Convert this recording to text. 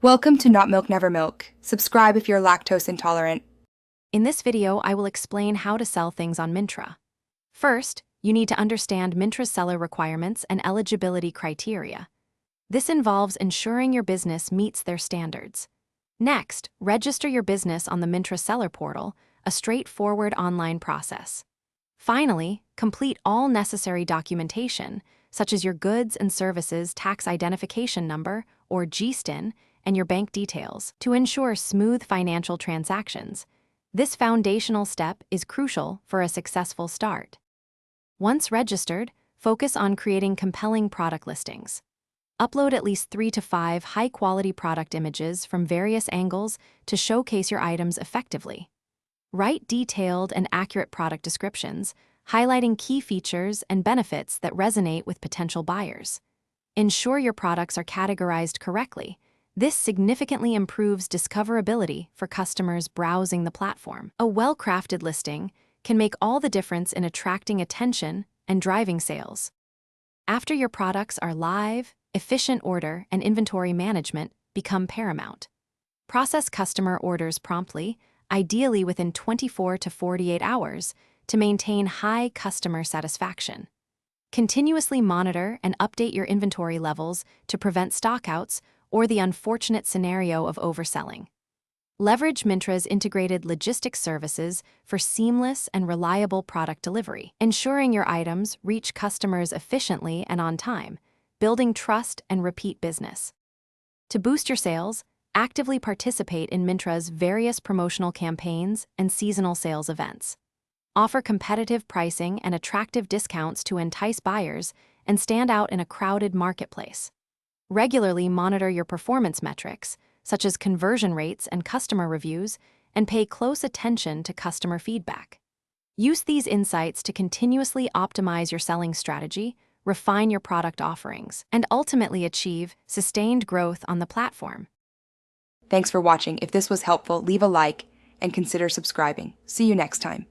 Welcome to Not Milk Never Milk. Subscribe if you're lactose intolerant. In this video, I will explain how to sell things on Myntra. First, you need to understand Myntra's seller requirements and eligibility criteria. This involves ensuring your business meets their standards. Next, register your business on the Myntra seller portal, a straightforward online process. Finally, complete all necessary documentation, such as your goods and services tax identification number, or GSTIN, and your bank details, to ensure smooth financial transactions. This foundational step is crucial for a successful start. Once registered, focus on creating compelling product listings. Upload at least 3 to 5 high-quality product images from various angles to showcase your items effectively. Write detailed and accurate product descriptions, highlighting key features and benefits that resonate with potential buyers. Ensure your products are categorized correctly. This significantly improves discoverability for customers browsing the platform. A well-crafted listing can make all the difference in attracting attention and driving sales. After your products are live, efficient order and inventory management become paramount. Process customer orders promptly, ideally within 24 to 48 hours, to maintain high customer satisfaction. Continuously monitor and update your inventory levels to prevent stockouts or the unfortunate scenario of overselling. Leverage Myntra's integrated logistics services for seamless and reliable product delivery, ensuring your items reach customers efficiently and on time, building trust and repeat business. To boost your sales, actively participate in Myntra's various promotional campaigns and seasonal sales events. Offer competitive pricing and attractive discounts to entice buyers and stand out in a crowded marketplace. Regularly monitor your performance metrics, such as conversion rates and customer reviews, and pay close attention to customer feedback. Use these insights to continuously optimize your selling strategy, refine your product offerings, and ultimately achieve sustained growth on the platform. Thanks for watching. If this was helpful, leave a like and consider subscribing. See you next time.